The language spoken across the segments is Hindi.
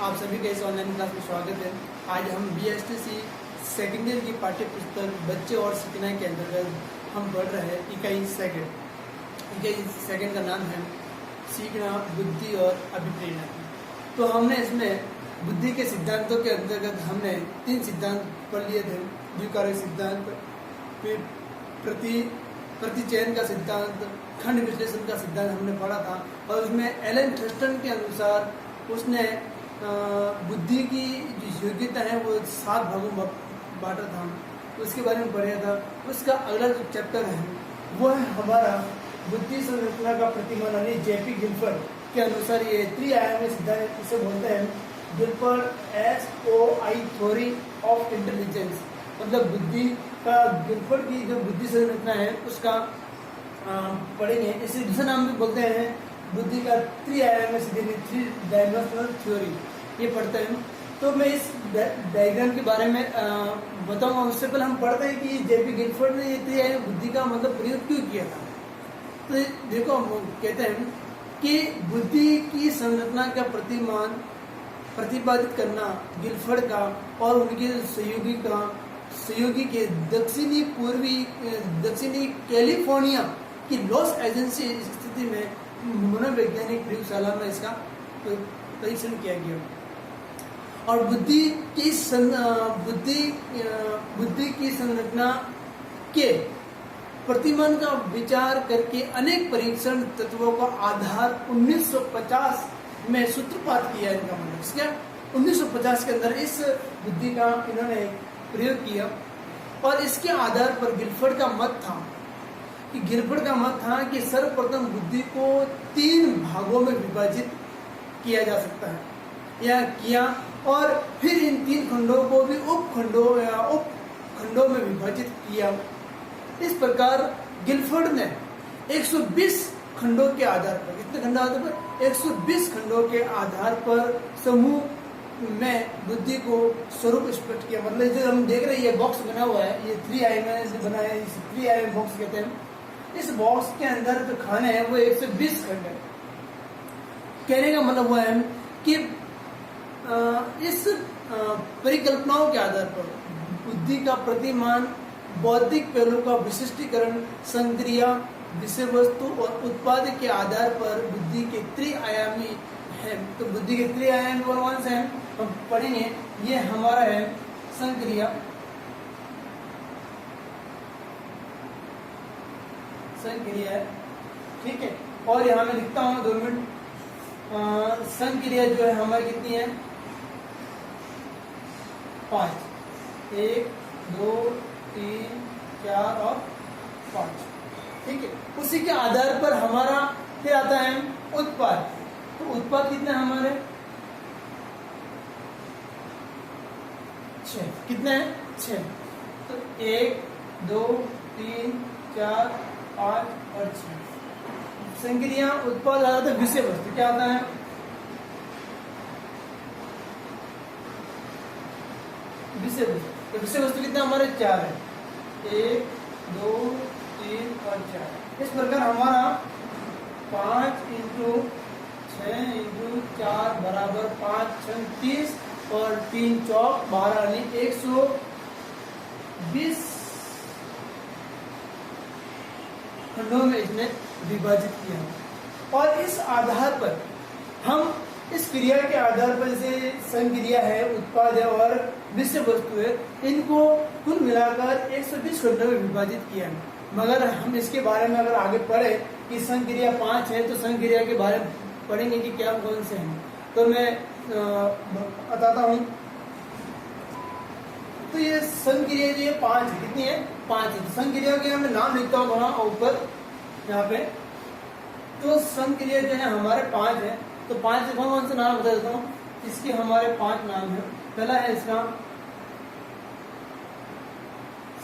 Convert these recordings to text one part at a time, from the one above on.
आप सभी का इस ऑनलाइन क्लास में स्वागत है। आज हम BSTC सेकेंड ईयर की पाठ्य पुस्तक बच्चे और सीखना के अंतर्गत हम पढ़ रहे हैं इकाई सेकंड का नाम है सीखना, बुद्धि और अभिप्रेरणा। तो हमने इसमें बुद्धि के सिद्धांतों के अंतर्गत हमने 3 सिद्धांत पढ़ लिए थे। द्विकारक सिद्धांत, फिर प्रतिचयन का सिद्धांत, खंड विश्लेषण का सिद्धांत हमने पढ़ा था। और उसमें एलन थर्स्टन के अनुसार उसने बुद्धि की जो योग्यता है वो 7 भागों में बांटा था, उसके बारे में पढ़ा था। उसका अगला जो चैप्टर है वो है हमारा बुद्धि संरचना का प्रतिमान, यानी जेपी गिलफर्ड के अनुसार ये त्रिआयामी सिद्धांत इसे बोलते हैं Gilford SOI theory of intelligence. मतलब बुद्धि का गिलफर्ड की जो बुद्धि संरचना है उसका पढ़ेंगे। इसे दूसरा नाम भी बोलते हैं बुद्धि का त्रिआयामी सिद्धांत, 3 डायमेंशनल थ्योरी, ये पढ़ते हैं। तो मैं इस डायग्राम के बारे में बताऊंगा। उससे पहले हम पढ़ते हैं कि जेपी गिलफर्ड ने ये त्रिआयामी बुद्धि का मतलब प्रयोग क्यों किया था। तो देखो, हम कहते हैं कि बुद्धि की संरचना का प्रतिमान प्रतिपादित करना गिलफर्ड का और उनके सहयोगी के दक्षिणी कैलिफोर्निया की लॉस एजेंसी स्थिति में मनोवैज्ञानिक प्रयोगशाला में इसका परीक्षण किया गया। और बुद्धि की संरचना के प्रतिमान का विचार करके अनेक परीक्षण तत्वों का आधार 1950 में सूत्रपात किया। इनका मतलब क्या, 1950 के अंदर इस बुद्धि का इन्होंने प्रयोग किया। और इसके आधार पर गिलफर्ड का मत था कि सर्वप्रथम बुद्धि को 3 भागों में विभाजित किया जा सकता है या किया, और फिर इन 3 खंडों को भी उपखंडों में विभाजित किया। इस प्रकार गिलफर्ड ने 120 खंडों के आधार पर, कितने खंडों आधार पर, 120 खंडों के आधार पर समूह में बुद्धि को स्वरूप स्पष्ट किया। मतलब जो हम देख रहे हैं ये बॉक्स बना हुआ है, ये 3 आयाम से बना है, इसे 3 आयाम बॉक्स कहते हैं। इस बॉक्स के अंदर जो खाने हैं वो 120 खंड है। कहने का मतलब हुआ है कि इस परिकल्पनाओं के आधार पर बुद्धि का प्रतिमान बौद्धिक पहलू का विशिष्टीकरण, संक्रिया, विषय वस्तु और उत्पाद के आधार पर बुद्धि के त्रिआयामी है। तो बुद्धि के त्रिआयामी कौन से हैं हम पढ़ेंगे। ये हमारा है संक्रिया, है, ठीक है। और यहाँ मैं लिखता हूँ 2 मिनट। संक्रिया जो है हमारी कितनी है, 5, 1, 2, 3, 4 और 5, ठीक है। उसी के आधार पर हमारा फिर आता है उत्पाद। तो उत्पाद कितने हमारे 6, कितने हैं 6। तो 1, 2, 3, 4, 5 और 6 संक्रिया। उत्पाद आता है विषय वस्तु, क्या आता है, विषय वस्तु। तो विषय वस्तु कितना हमारे 4 है, 1, 2, 3 और 4। इस प्रकार हमारा 5 × 6 × 4 बराबर 5 × 6 30 और 3 चौक 12, यानी 120 खंडों में इसने विभाजित किया। और इस आधार पर हम इस क्रिया के आधार पर, जैसे संक्रिया है, उत्पाद है और विषय वस्तु है, इनको कुल मिलाकर 120 खंडों में विभाजित किया। मगर हम इसके बारे में अगर आगे पढ़े कि संक्रिया 5 है तो संक्रिया के बारे में पढ़ेंगे कि क्या कौन से हैं। तो मैं बताता हूँ। तो ये संक्रिया जो 5 है, कितनी है, 5 है। संक्रिया के मैं नाम लिखता हूँ वहां ऊपर यहाँ पे। तो संक्रिया जो है हमारे 5 है। तो 5 कौन से नाम बता देता हूँ। इसके हमारे 5 नाम है। पहला है इसका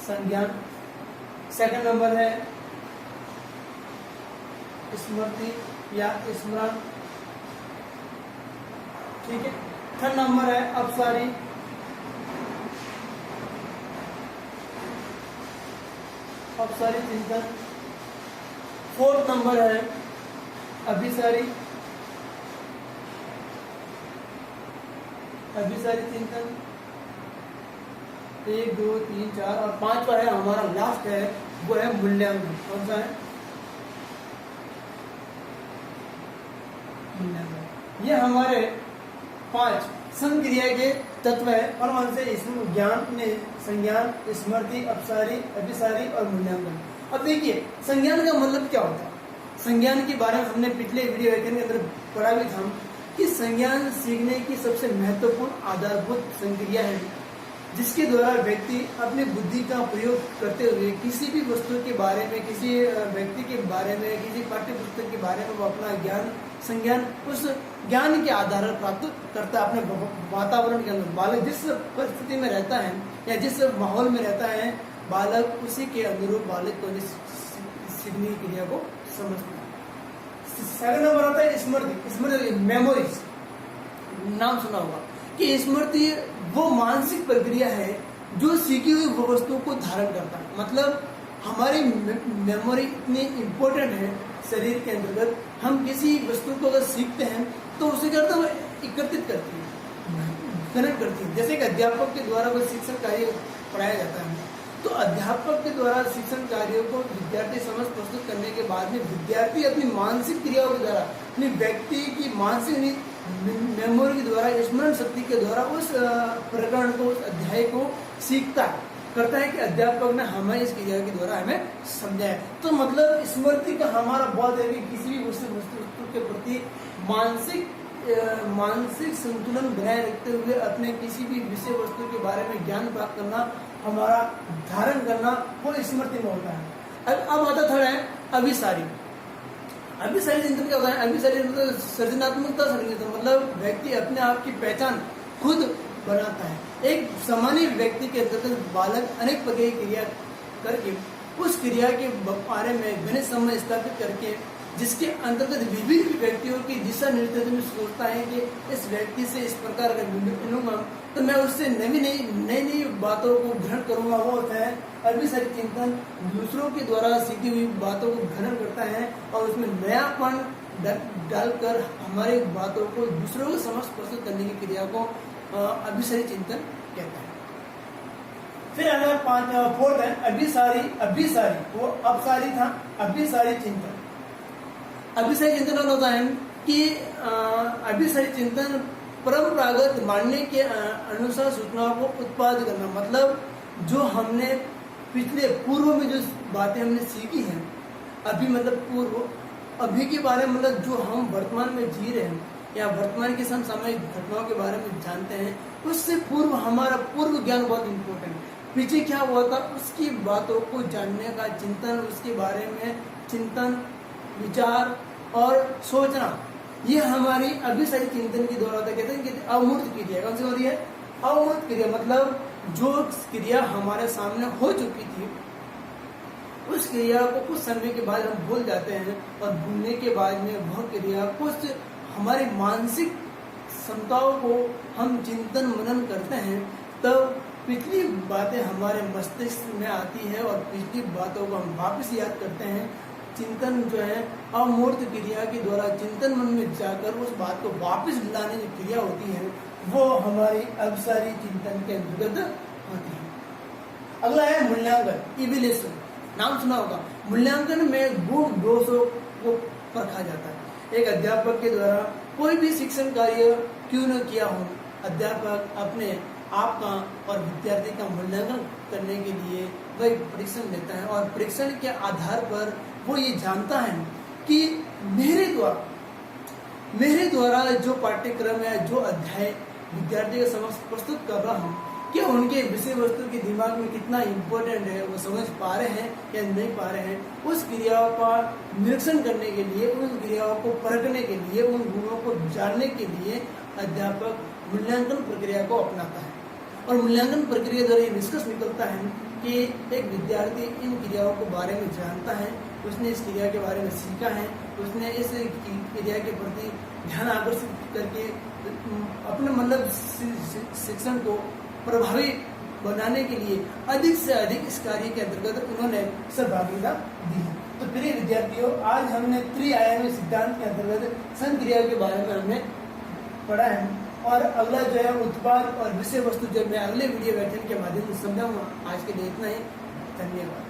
संज्ञान, सेकंड नंबर है स्मृति या स्मरण, ठीक है। थर्ड नंबर है अपसारी, चिंतन। 4th नंबर है अभिसारी, अभिसारी चिंतन, 1 2 3 4 और 5वां है हमारा लास्ट है, वो है मूल्यांकन। कौन सा है? मूल्यांकन। ये हमारे 5 संक्रिया के तत्व है और उनसे इसमें ज्ञान ने संज्ञान, स्मृति, अपसारी, अभिसारी और मूल्यांकन। अब देखिए संज्ञान का मतलब क्या होता है। संज्ञान के बारे में हमने पिछले वीडियो व्याख्यान के अंदर पढ़ा भी था कि संज्ञान सीखने की सबसे महत्वपूर्ण आधारभूत संक्रिया है, जिसके द्वारा व्यक्ति अपनी बुद्धि का प्रयोग करते हुए किसी भी वस्तु के बारे में, किसी व्यक्ति के बारे में, किसी पाठ्य पुस्तक के बारे में वो अपना ज्ञान, संज्ञान उस ज्ञान के आधार पर प्राप्त करता है अपने वातावरण के अंदर। बालक जिस परिस्थिति में रहता है या जिस माहौल में रहता है, बालक उसी के अनुरूप बालक को सीखने की क्रिया को समझता है। 7 नंबर आता है स्मृति। स्मृति मेमोरीज, नाम सुना होगा कि स्मृति वो मानसिक प्रक्रिया है जो सीखी हुई वस्तु को धारण करता है। मतलब हमारी मेमोरी इतनी इम्पोर्टेंट है शरीर के अंतर्गत। हम किसी वस्तु को अगर सीखते हैं तो उसे क्या करता है, एकत्रित करती है, ग्रहण करती है। जैसे कि अध्यापक के द्वारा कोई शिक्षण कार्य पढ़ाया जाता है, तो अध्यापक के द्वारा शिक्षण कार्यों को विद्यार्थी समझ प्रस्तुत करने के बाद में विद्यार्थी अपनी मानसिक क्रियाओं के द्वारा, अपनी व्यक्ति की मानसिक मेमोरी के द्वारा, स्मरण शक्ति के द्वारा उस प्रकरण को, उस अध्याय को सीखता है, करता है कि अध्यापक ने हमें इस क्रिया के द्वारा हमें समझाया। तो मतलब स्मृति का हमारा बहुत है कि किसी भी वस्तु के प्रति मानसिक संतुलन बनाए रखते हुए अपने किसी भी विषय वस्तु के बारे में ज्ञान प्राप्त करना, हमारा धारण करना, वो स्मृति में होता है। अब आता थर्ड है अभिसारी। अभिसारी चिंतन क्या होता है? अभिसारी मतलब सृजनात्मकता संचिंतन, मतलब व्यक्ति अपने आप की पहचान खुद बनाता है। एक सामान्य व्यक्ति के अंतर्गत बालक अनेक प्रकार की क्रिया करके उस क्रिया के बारे में गणित समझ स्थापित करके, जिसके अंतर्गत विभिन्न व्यक्तियों की दिशा निर्देश में सोचता है कि इस व्यक्ति से इस प्रकार अगर मिलूंगा तो मैं उससे नई बातों को ग्रहण करूंगा। वो होता है अभिसारी चिंतन। दूसरों के द्वारा सीखी हुई बातों को ग्रहण करता है और उसमें नयापन डालकर हमारे बातों को दूसरों को समझ प्रस्तुत करने की क्रिया को अभिसारी चिंतन कहता है। फिर अगर 4th है अभिसारी, वो अपसारी था, अभिसारी चिंतन। अभिसारी चिंतन होता है कि अभिसारी चिंतन परंपरागत मानने के अनुसार सूचनाओं को उत्पाद करना। मतलब जो हमने पूर्व में जो बातें हमने सीखी हैं, अभी मतलब पूर्व, अभी के बारे में मतलब जो हम वर्तमान में जी रहे हैं या वर्तमान के समसामयिक घटनाओं के बारे में जानते हैं, उससे पूर्व हमारा पूर्व ज्ञान बहुत इम्पोर्टेंट है। पीछे क्या हुआ था उसकी बातों को जानने का चिंतन, उसके बारे में चिंतन, विचार और सोचना, ये हमारी अभिसारी चिंतन के द्वारा होता है। कहते हैं कि अमूर्त क्रिया। कौन सी होती है? अमूर्त क्रिया। मतलब जो क्रिया हमारे सामने हो चुकी थी, उस क्रिया को कुछ समय के बाद हम भूल जाते हैं और भूलने के बाद में वह क्रिया कुछ हमारी मानसिक क्षमताओं को हम चिंतन मनन करते हैं, तब पिछली बातें हमारे मस्तिष्क में आती है और पिछली बातों को हम वापस याद करते हैं। चिंतन जो है अमूर्त क्रिया के द्वारा चिंतन मन में जाकर उस बात को वापस लाने की क्रिया होती है, वो हमारी अभिसारी चिंतन के अंतर्गत होती है। अगला है मूल्यांकन, इवैल्यूएशन। नाम सुना होगा। मूल्यांकन में गुण दोषों को परखा जाता है। एक अध्यापक के द्वारा कोई भी शिक्षण कार्य क्यों न किया हो, अध्यापक अपने आप का और विद्यार्थी का मूल्यांकन करने के लिए वह परीक्षण लेता है और परीक्षण के आधार पर वो ये जानता है कि मेरे द्वारा जो पाठ्यक्रम या जो अध्याय विद्यार्थी के समक्ष प्रस्तुत कर रहा हूँ, कि उनके विषय वस्तु के दिमाग में कितना इम्पोर्टेंट है, वो समझ पा रहे हैं या नहीं पा रहे हैं। उस क्रियाओं का निरीक्षण करने के लिए, उन क्रियाओं को परखने के लिए, उन गुणों को जानने के लिए अध्यापक मूल्यांकन प्रक्रिया को अपनाता है। और मूल्यांकन प्रक्रिया द्वारा ये निष्कर्ष निकलता है कि एक विद्यार्थी इन क्रियाओं के बारे में जानता है, उसने इस क्रिया के बारे में सीखा है, उसने इस क्रिया के प्रति ध्यान आकर्षित करके अपने मतलब शिक्षण को प्रभावी बनाने के लिए अधिक से अधिक इस कार्य के अंतर्गत उन्होंने सहभागिता दी है। तो प्रिय विद्यार्थियों, आज हमने त्रिआयामी सिद्धांत के अंतर्गत संक्रिया के बारे में हमने पढ़ा है और अगला जो है उत्पाद और विषय वस्तु जो मैं अगले वीडियो व्याख्यान के माध्यम से समझाऊंगा। आज के लिए इतना ही, धन्यवाद।